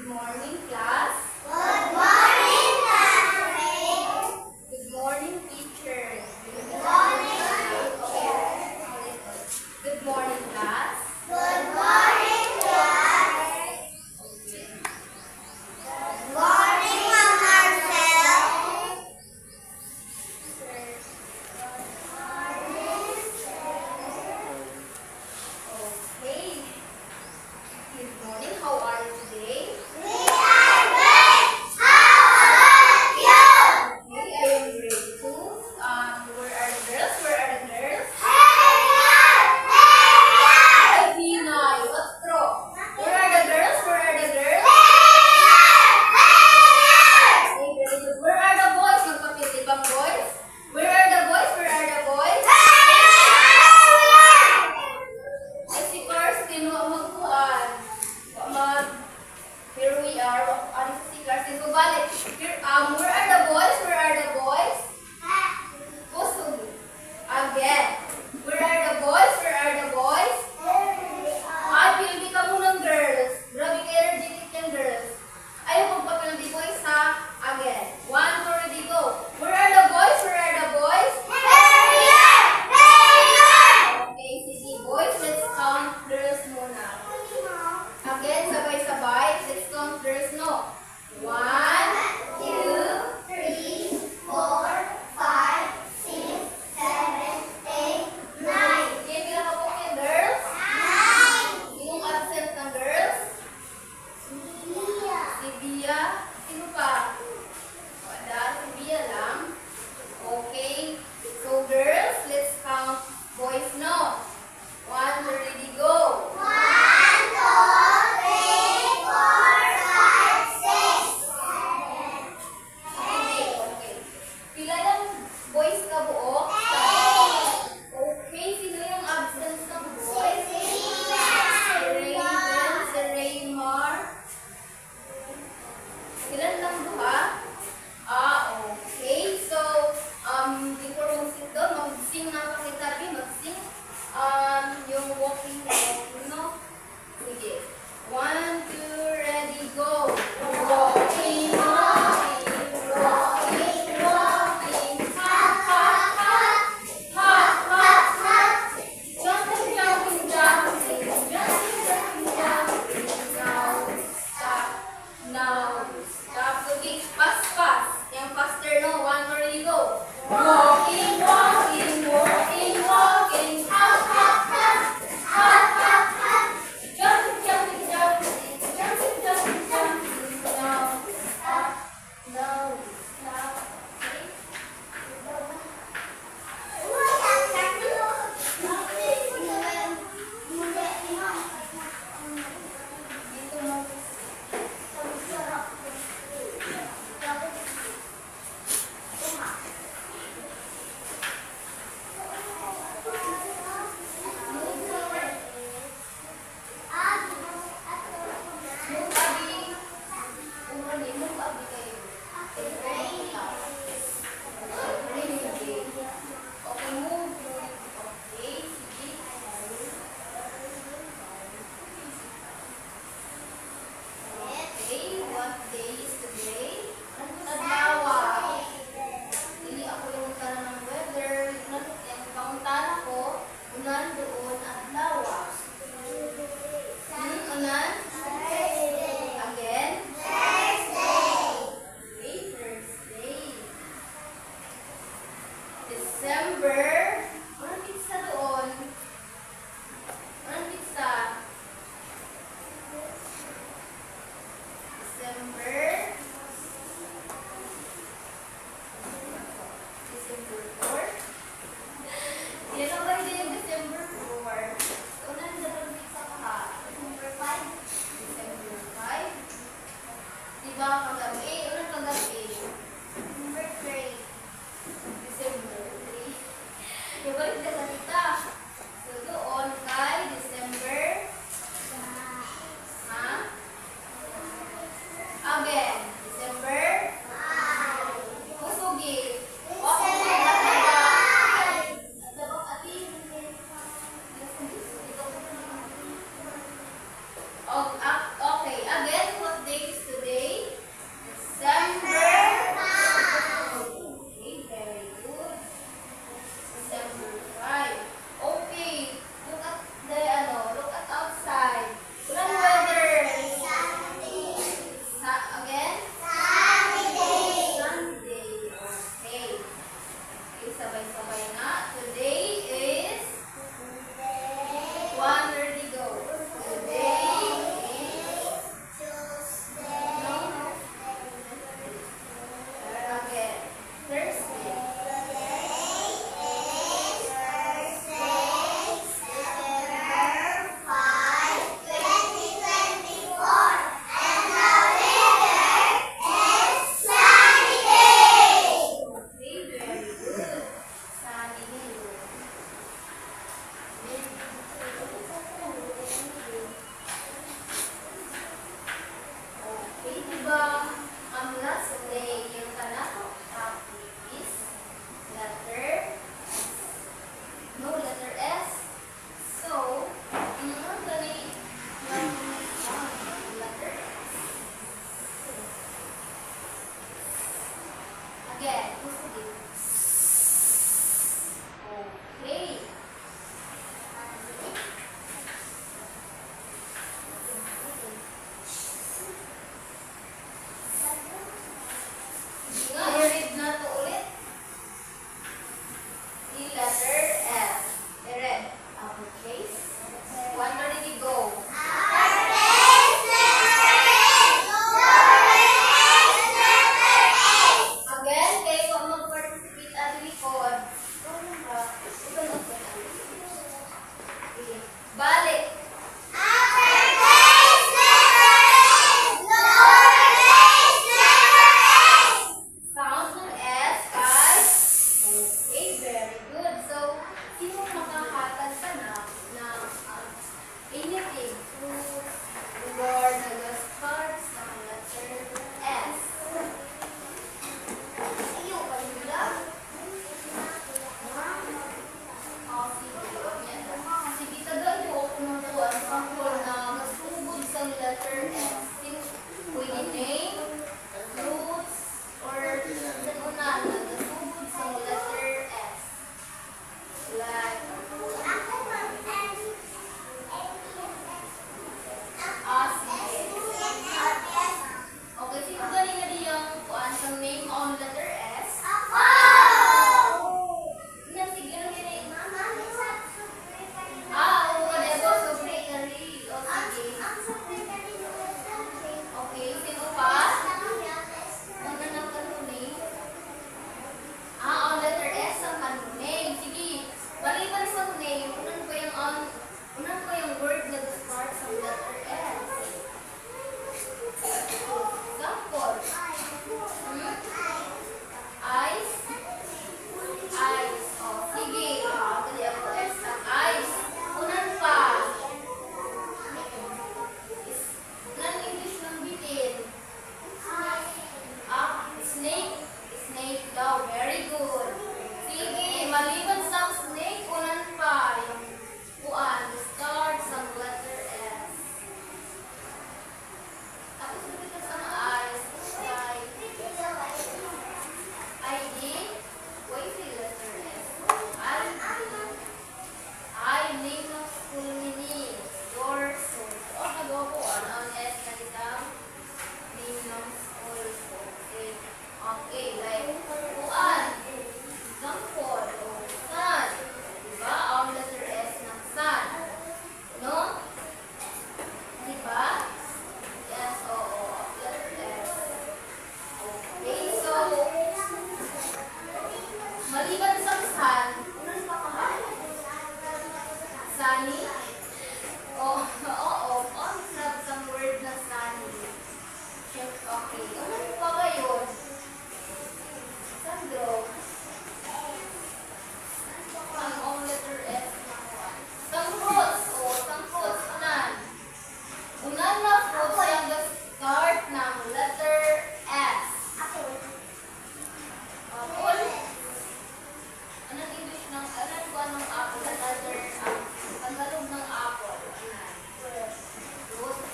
Good morning, class. Good morning, classmates. Good morning, teacher. Good morning, teacher. Good morning, class. Good morning, class. Good morning, Ma'am Marcel. Okay. Good morning. How are you today? We are great. How about you? Okay, I am grade 2. Where are the girls? Where are the girls? Ay, Pinay. What's wrong? Where are the girls? Where are the girls? Okay, very good. Where are the boys? Magpapitibang boys? Where are the boys? Where are the boys? Ay, si Karsten, magkuhan. Here we are. Ano si Karsten? Balik. Here, where are the boys? Where are the boys? Pusog. Again. Where are the boys? Where are the boys? Ay, pildi ka munang girls. Grabe ka energetic yung girls. Ayaw magpapildi boys ha. Again. 1, 2, ready, go. Where are the boys? Where are the boys? Okay, sige boys. Let's count girls muna. Again, sabay-sabay. Let's count girls, no? 1, 2, 9. Okay, pila ka po kayo, girls? Sinong absent ng girls? Si Bia. Sino pa? Wala, si Bia lang. Okay. So, girls, let's count boys, no? 1, 2, ready, go. Okay. Pila lang boys ka buo? Okay, sino yung absence ng boys? Si Raven, si Raymar. Ilan lang ba? Okay. So, before mag-sing doon, mag-sing na pa kita, mag-sing yung walking, no? Sige. 1, 2, ready, go. Walking, walking, walking, walking. Hop, hop, hop. Hop, hop, hop. Jumping, jumping, jumping. Jumping, jumping, jumping. Now stop. Okay, fast, fast. Yung faster, no? 1, 2, ready, go. Walking, walking, walking, walking. Hop, hop, hop. Hop, hop, hop. Jumping, jumping, jumping. Jumping, jumping, jumping. Now stop. Now stop. Okay? Dito mo. Move, Abby. Move, Abby kayo. Okay, move. Okay, sige. Okay, what day is today? Adlawa. Hindi ako yung tanong ng weather. Yung kauntan ako, unan doon, adlawa. Unan? Again? Okay, Thursday. December. Anong pizza doon? Anong pizza? December. December 4. Yan ang ba yung December 4? Unan doon pizza ka ha? December 5? December 5? Diba kagabi? Unang kagabi? December 3. December 3. Ibalik ka salita. So doon kay December. Ha? Again. December. Kusugi. Okay. Okay. Again, what day is Okay. Ano pa ngayon? Sandro. Ang letter S na kuan. Tang fruits. O, tang fruits. Unan. Unan na fruits yung start ng letter S. Apple. Anong English ng, anong kuan ng apple? Another, Tagalog ng apple. Anan. Fruit.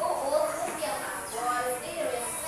Oo, fruit yung apple. Pero yung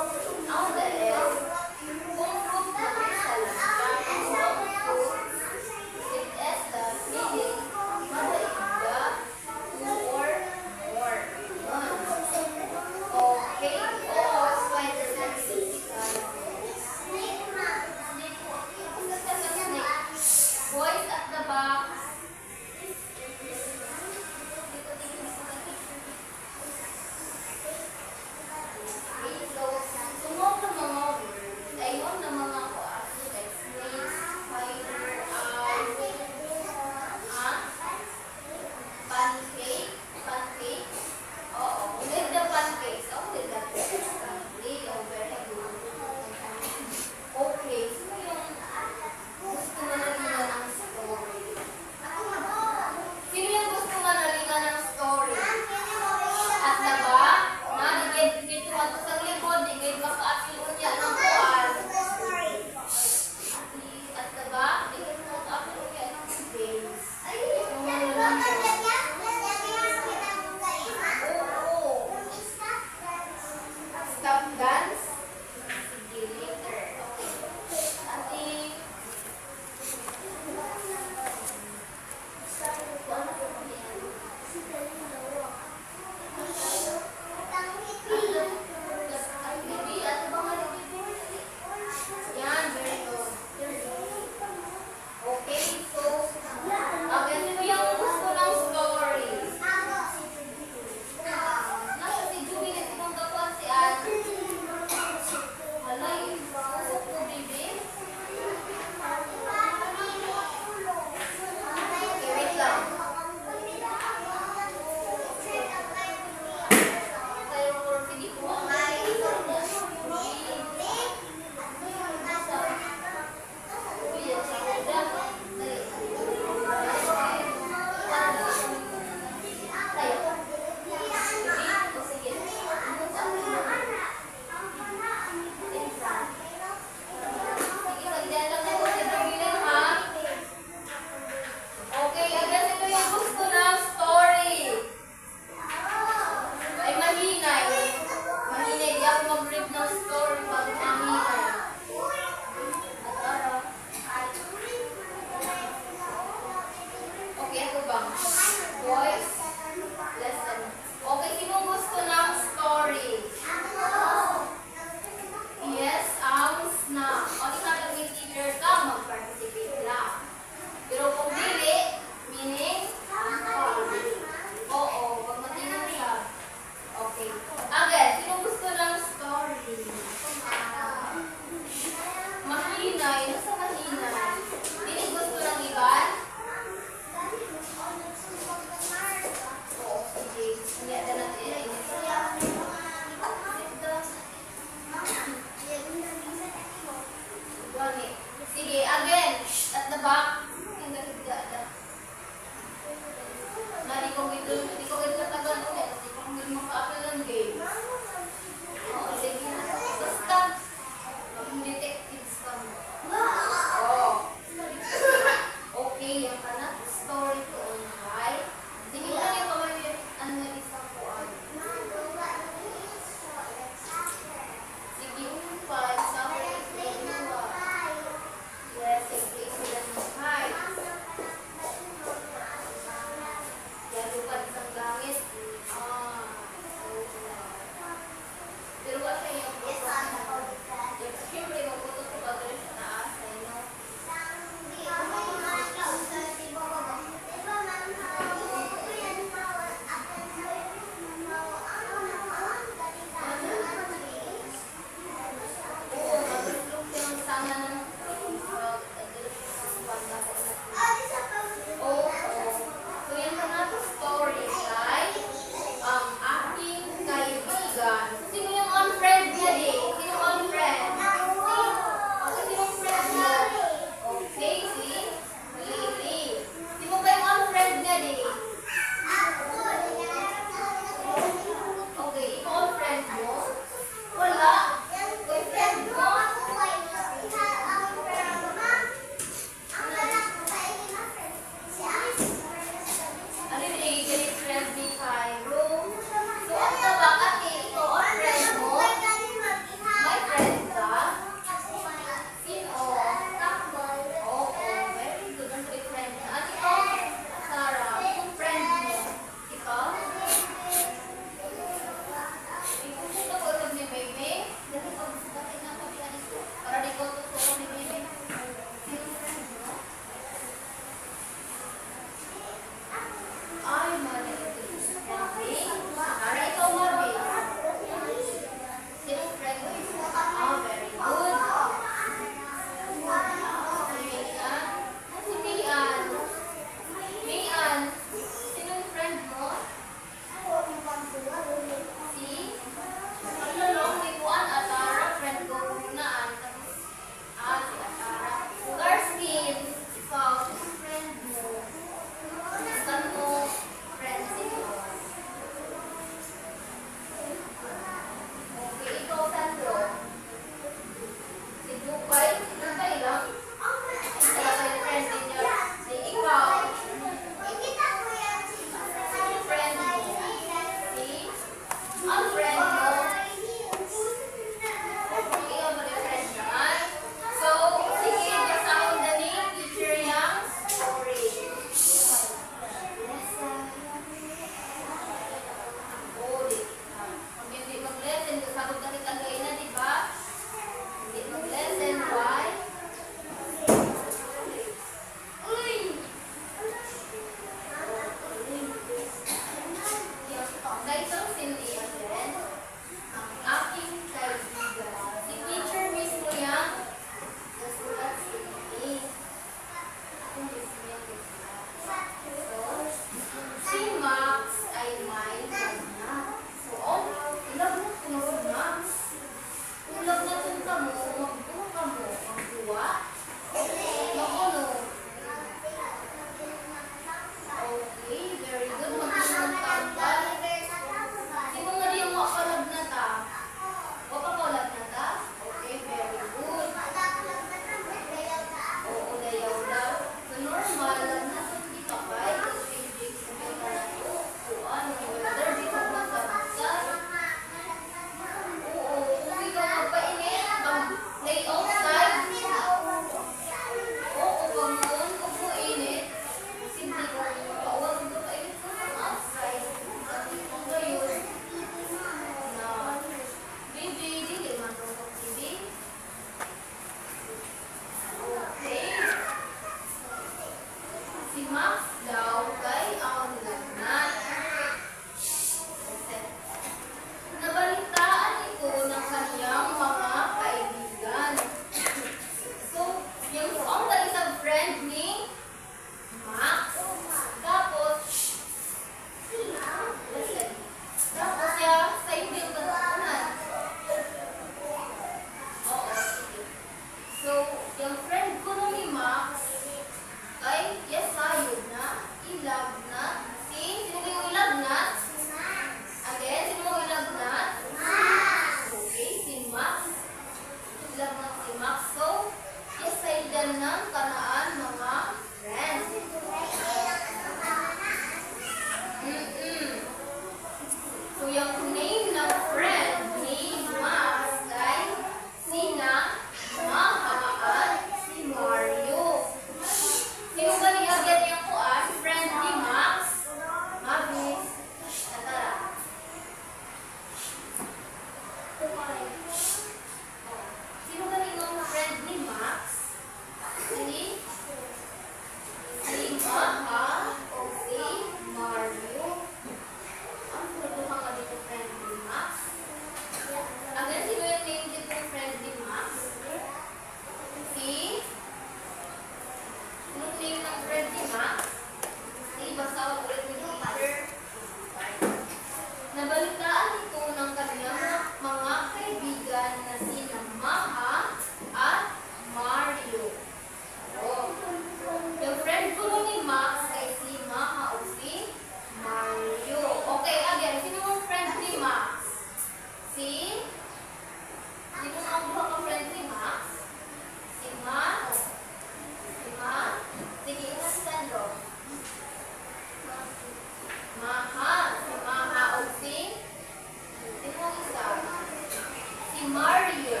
Mario.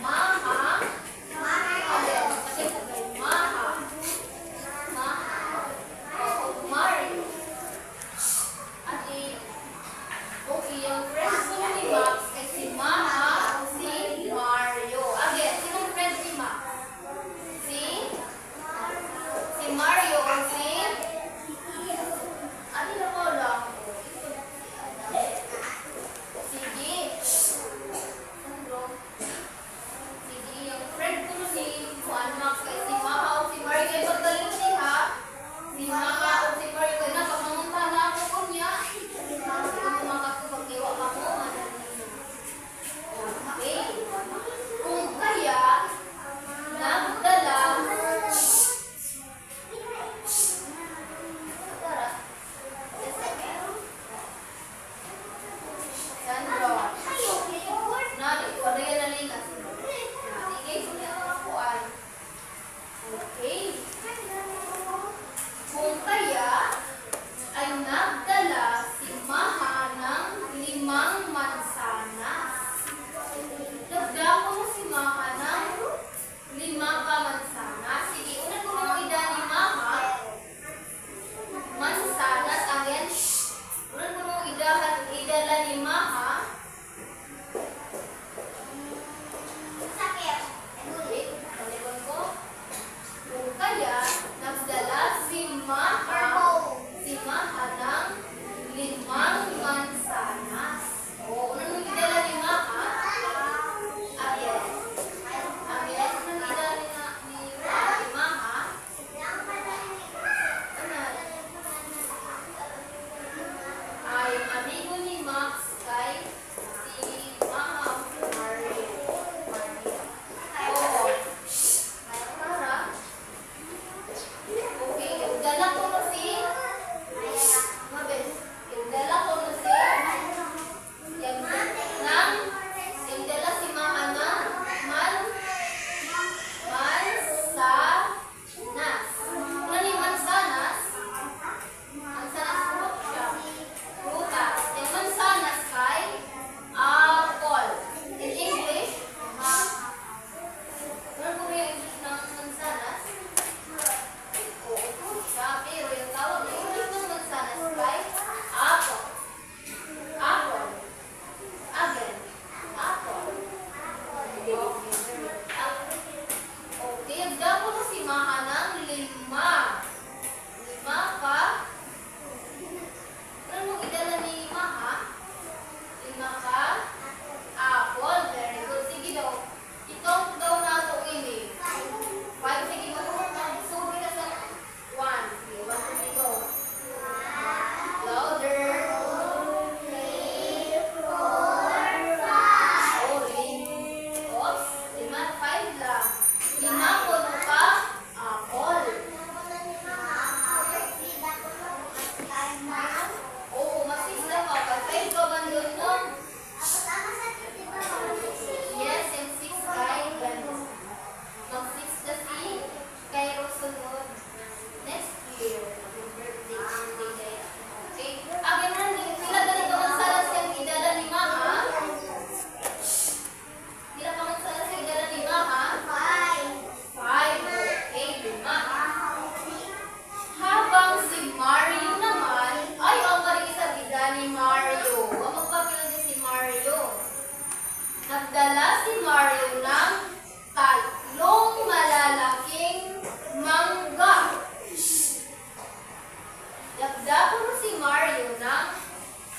Maha. Again, sabay-sabay. Maha. Mario. Ate, okay, yung friend ko ni Max ay si Maha, si Mario. Again, sinong friend ni Max? Si Mario o si? Ate na ko lang. Sige. Ano? Sige, yung friend ko si Juan Max ay si Maha o si Mario. Kaya pagdalito siya, si Maha o si Mario. Kaya nakapamunta na ako ko niya. Kung makakapag-iwa ka mo, okay. Kung kaya, nagdala, tara, Sandro, nari, wala yan na lingas. Sige, kunin ang mga kuwan. Okay. Kung kaya, ay nagdala si Maha ng 5 mansanas. Nagdako mo si Maha ng 5 ka mansanas. Sige, una ko mga ida ni Maha. Mansanas, again. Una ko mga idala ni Maha. Okay, talibon ko. Kung kaya, nagdala si Maha ng 5 mansanas. O, unang nagdala ni Maha? Again. Unang nagdala ni Maha? Ay, amigo ni Max kay si Maha o si Mario. Oo. Tara. Okay, yung dala ko na si Mabel. Yung dala ko na si yung dala si Maha ng mansanas. Ano ni mansanas? Mansanas po siya. Prutas. Yung mansanas kay apple. In English, ano po yung English ng mansanas? Oo, siya. Pero yung tawag na English ng mansanas kay apple. Apple. Again. Apple. Okay, dapat mo si Maha ng 5. 5 ka. Ano mo idala ni Maha? 5 ka. Apple. Very good. Sige daw. Itong daw na ito ini. 5. Sige mo. Subi ka sa 1. Sige, 1, 2, go. Louder. Oops. 5 lang. 5 puno ka. Apple. Oo, masisla ka. Pag 5 ka ba doon mo? Yes, yung 6 kay ganun. Mag 6 kasi kay sunod. Next year. Yung birthday kaya. Okay? Again, sila ganito mansalas yung idala ni Maha. Sila ka mansalas yung idala ni Maha. 5. Okay, 5. Habang si Mario naman, ay, ang marisa bida ni Mario. Ang magpapila din si Mario. Nagdala si Mario ng 3 malalaking mangga. Dagdagan mo si Mario ng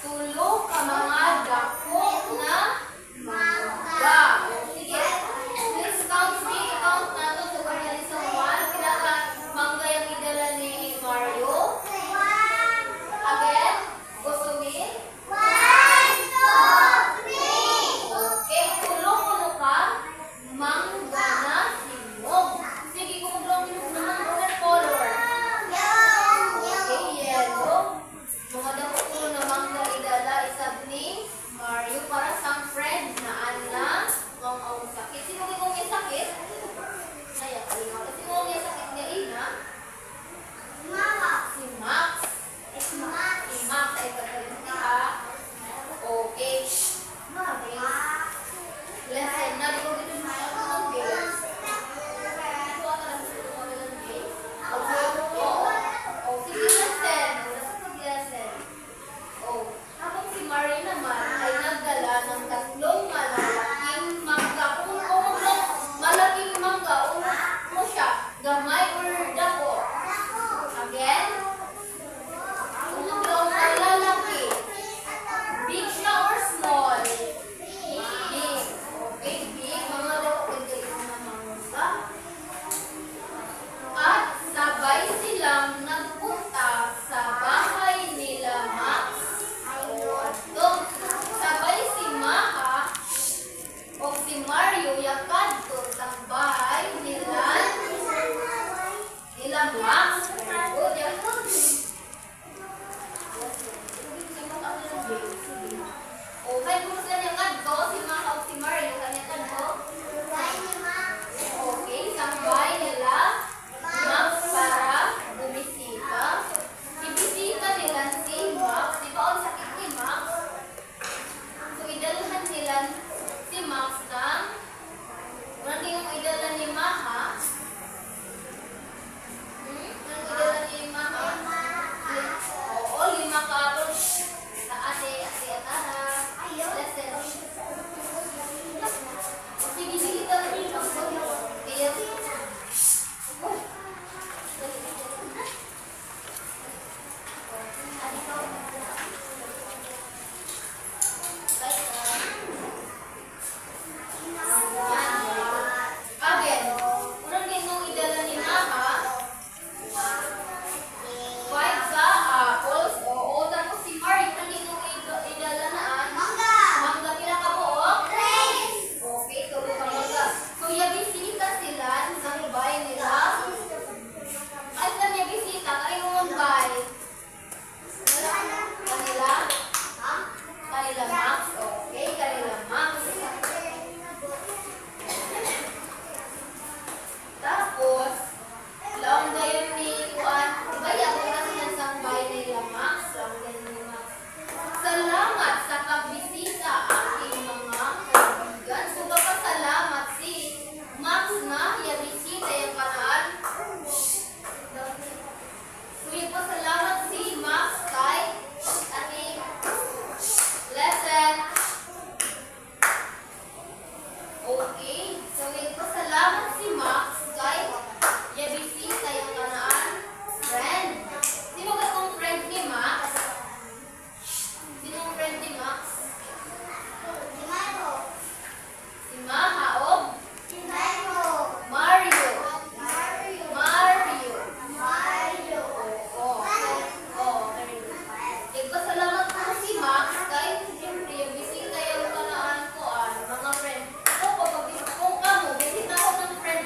3 ka mga dako na mangga. Sige, let's count. Sige, count na ito. So, realism 1. Pinaka mangga yung idala ni Mario. Again, kusugin. 1, 2, 3. Okay, 3 puno ka. Nadi ko dito sa mga games. Ito ata lang sa mga games. Oh, sige lesson. Nasa pag-lesson. Oh, habang si Mary naman ay nagdala ng tatlong malalaking mangga. Malaking mangga, ano siya? Gamay or dako? Again? Kung ang malalaki. Big siya or small? Big. Okay, big. Mga dako pwede mga mangga. At sabay silang nagpunta sa bahay nila Max. Sabay si Maha o si Mario yakadto sa bahay nila Max. O yakad. O kay kung saan yakadto si Maha o si Mario kanya kadto. Okay, sa bahay nila Max para bumisita. Ibisita nila si Max. Di ba ang sakit ni Max? So, idalhan nila si Max ng ano yung idala ni Maha? Ano idala ni Maha? Oo, 5 kapos sa ate at aha. Lesson. Sige, sige, talagang kaya again, unang ginong idala ni Maha 5 sa apples o tapos si Mari unang ginong idala na mangga pila ka buok? Okay, tulo ka mangga. So yabisita sila sa bahay nila. At lang yabisita kayo mong bahay. Kanila Max. Okay, kanila Max. Tapos, laong gayon ni Juan, ibaya ko na sila sa bahay nila Max. Laong gayon ni Max. Salamat sa pagbisita aking mga kaibigan. So, papasalamat si Max na yabisita yung kanaan. So, yung pasalamat si Max kay ating lesson. Okay. So, yung pasalamat si Max kay yabisita yung kanaan friend. Sino ba itong friend ni Max? Sino ang friend ni Max? Si Maha o Mario. Nagpasalamat po si Max kahit siyempre yung bisita yung kanaan ko mga friend. Ako, pag bisita ko kamo, bisita ko ng friend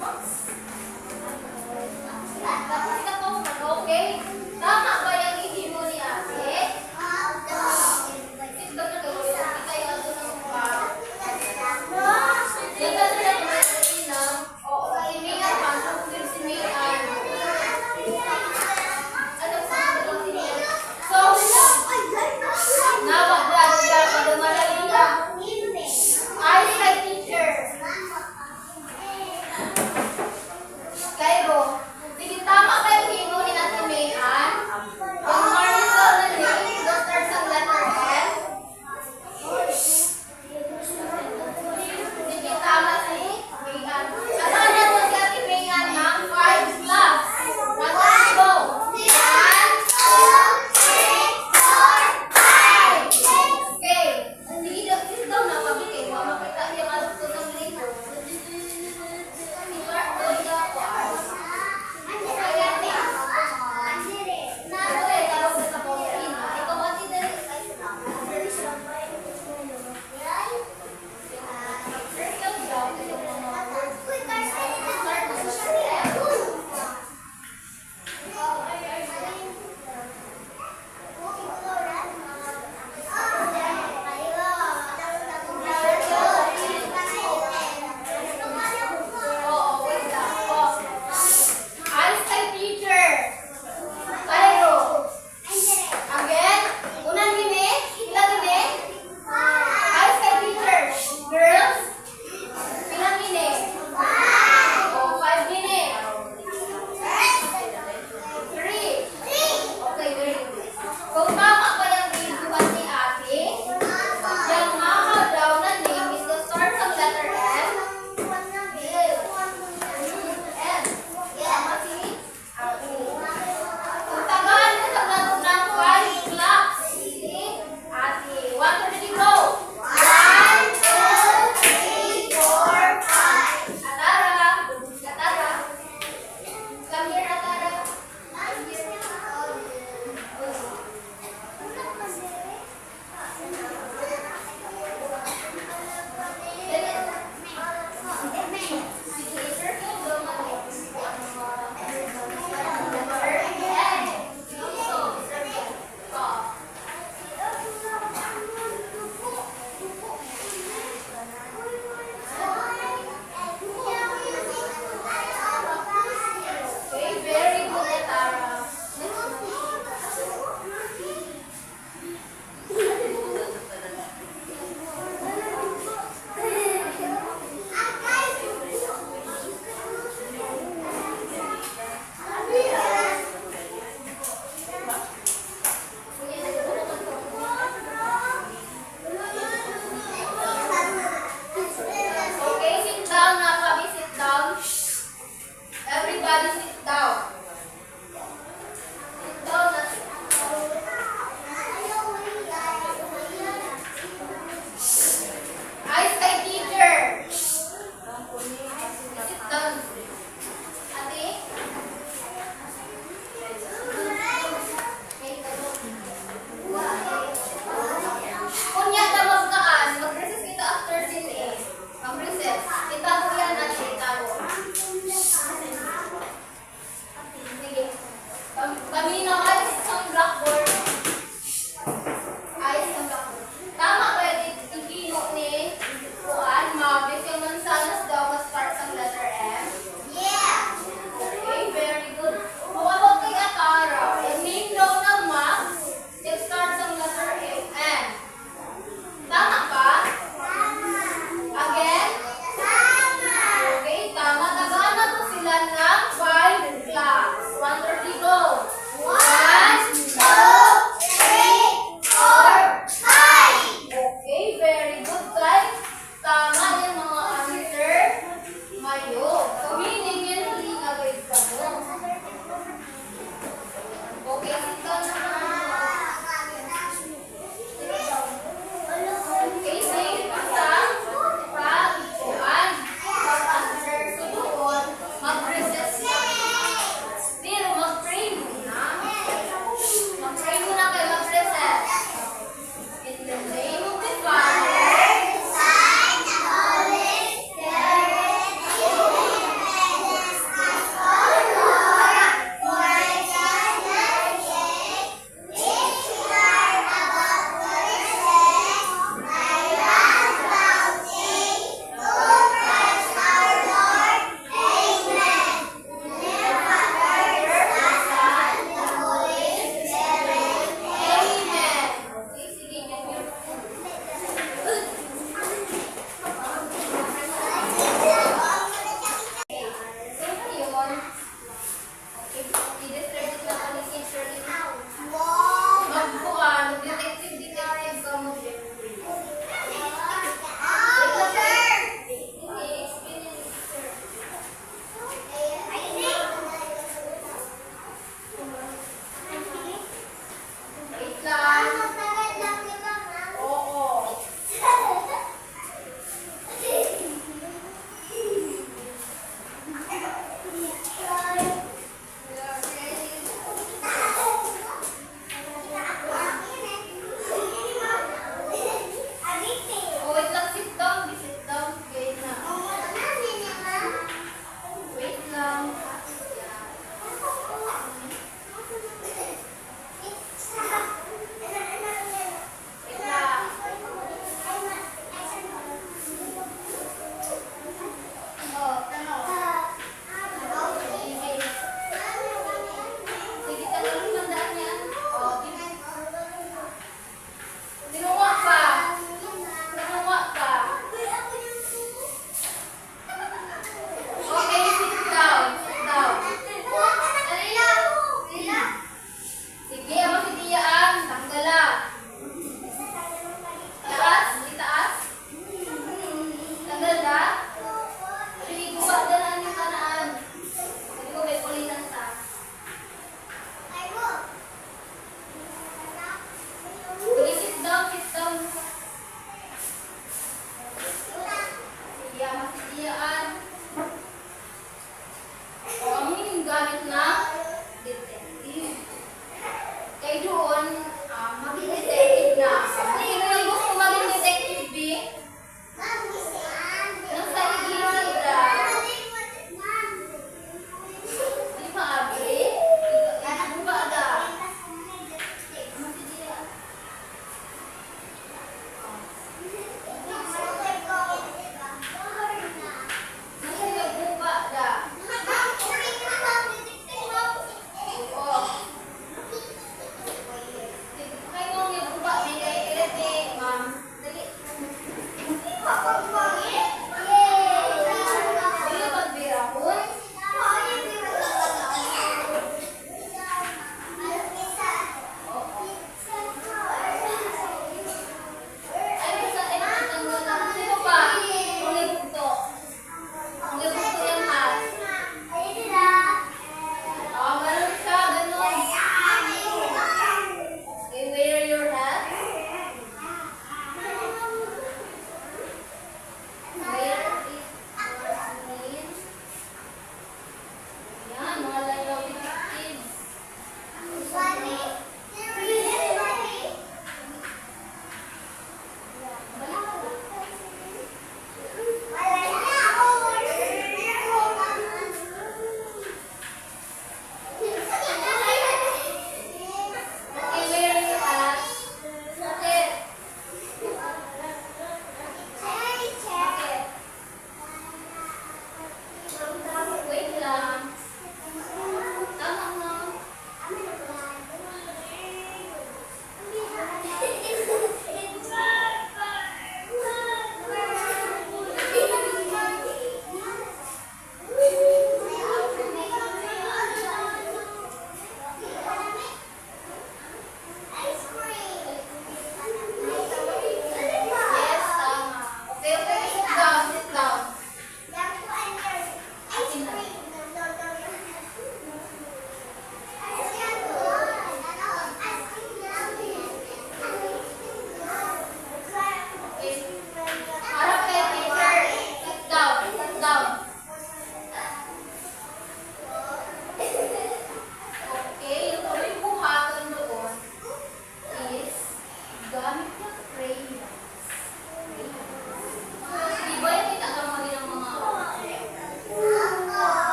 Tapos ito po, okay? Tama ba yung ihimo ni ate? Sit down na kayo. Kita yung ato ng mukha. Yan ka sila kumain ng imingan pa. Kung si Mayan. Ano sa mga tingin? So, nawag na. Kada malalim na. Ay, kay teacher. Kayo, sige tama kayo hino ni Ate Mayan. Yung Marisa na name, the start sa letter F. Sige tama si Mayan. Ano mo si Ate Mayan ng 5 plus? Let's go. 1, 2, 3, 4, 5. Okay. Sige daw na pabigay mo. Makita niya malukto ng lito.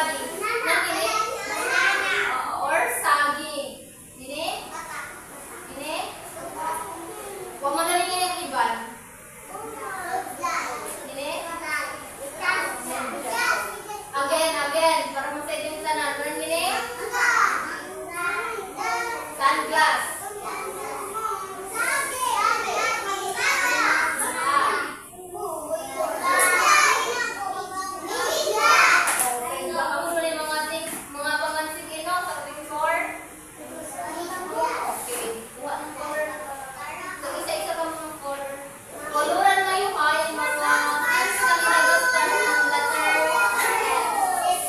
body. Nang kini or saging. Dini? Dini? Huwag mo na rin iban. Dini? Again, para masaya yung tanan. Meron gini? Sunglass. Okay, baka mo na yung mga pamansig ino sa picture. Okay, kuha ng color. So, isa-isa pa mga color. Coloran ngayon ha, yung mga words na ginagasta ng letter S.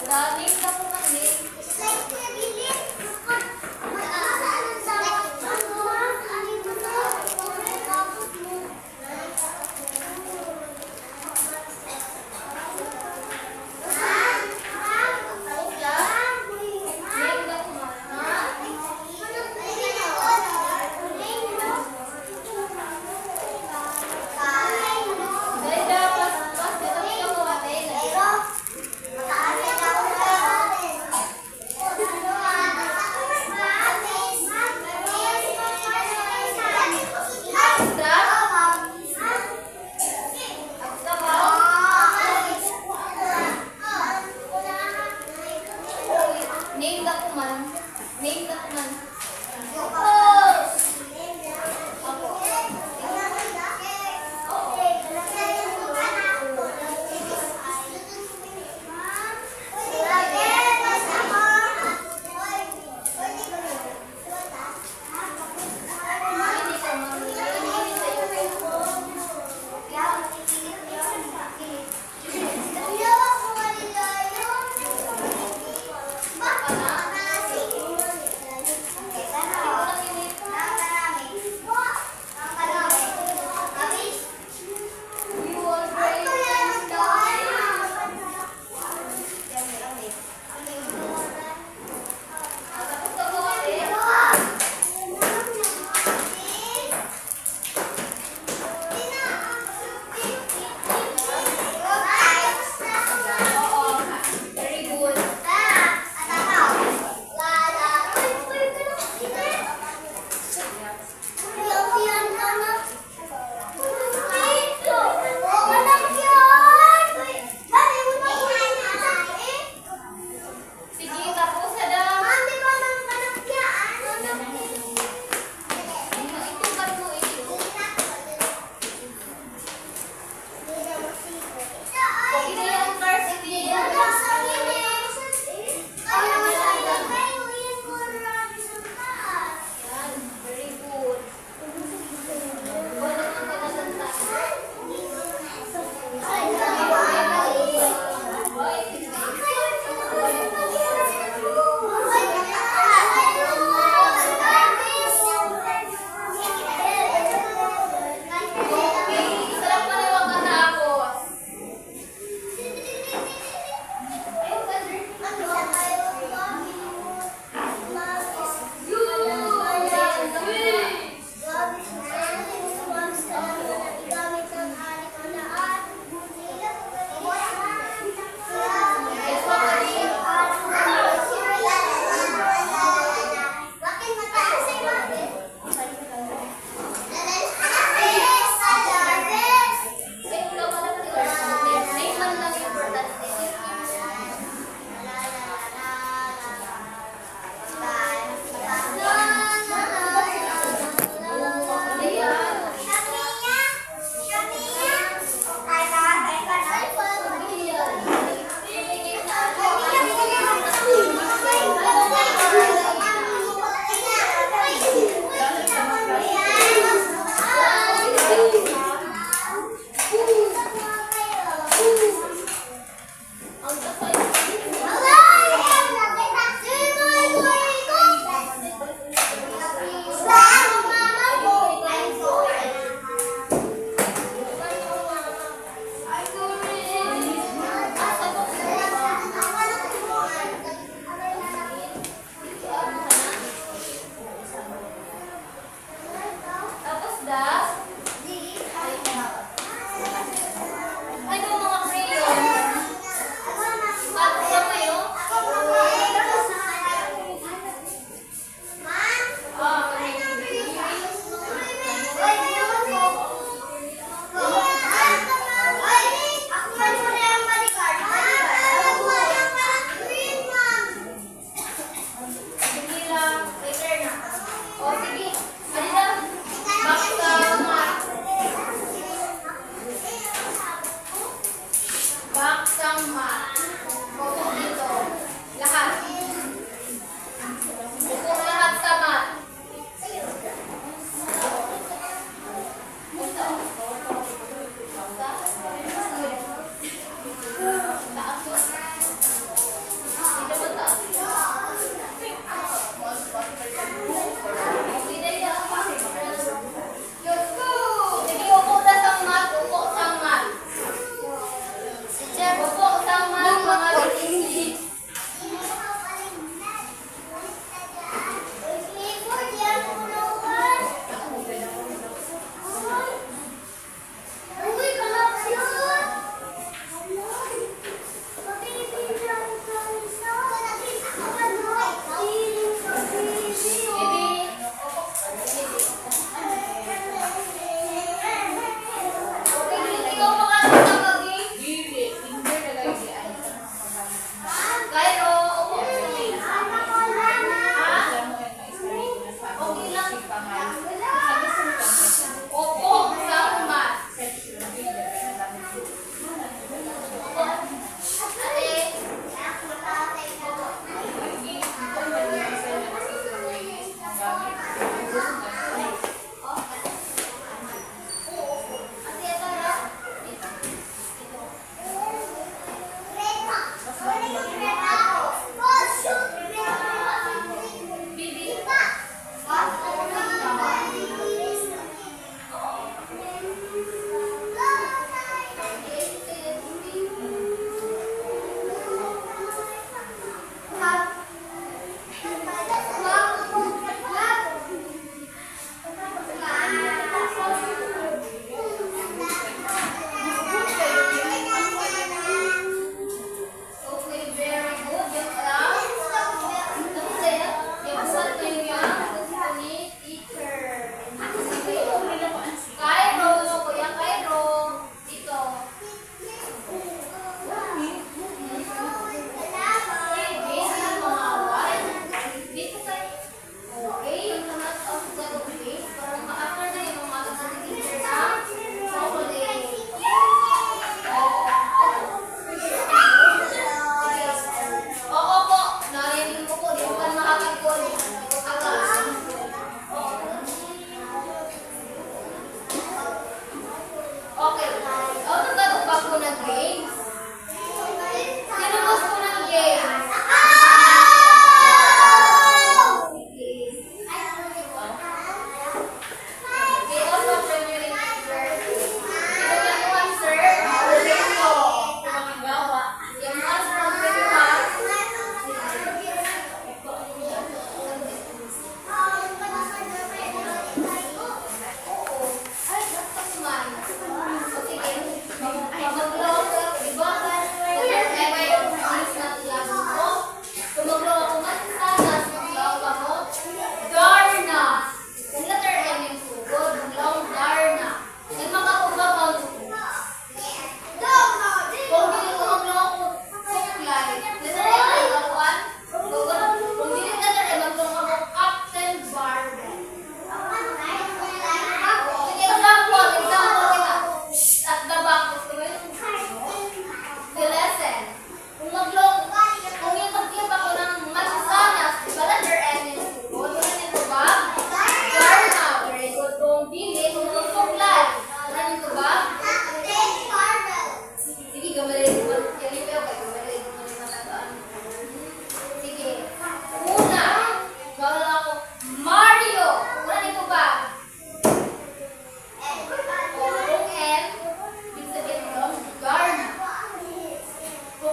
Name the kuman name. Name the kuman. Dahil dapat pas dito ka kumain.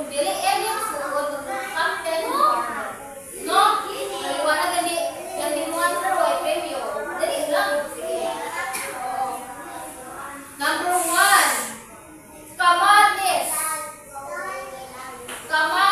Dili any sugod ng captain mo. No? Maliwanag gani mo answer why premyo. Dali lang. Sige. Oo. Number 1. Kamatis. Kamatis.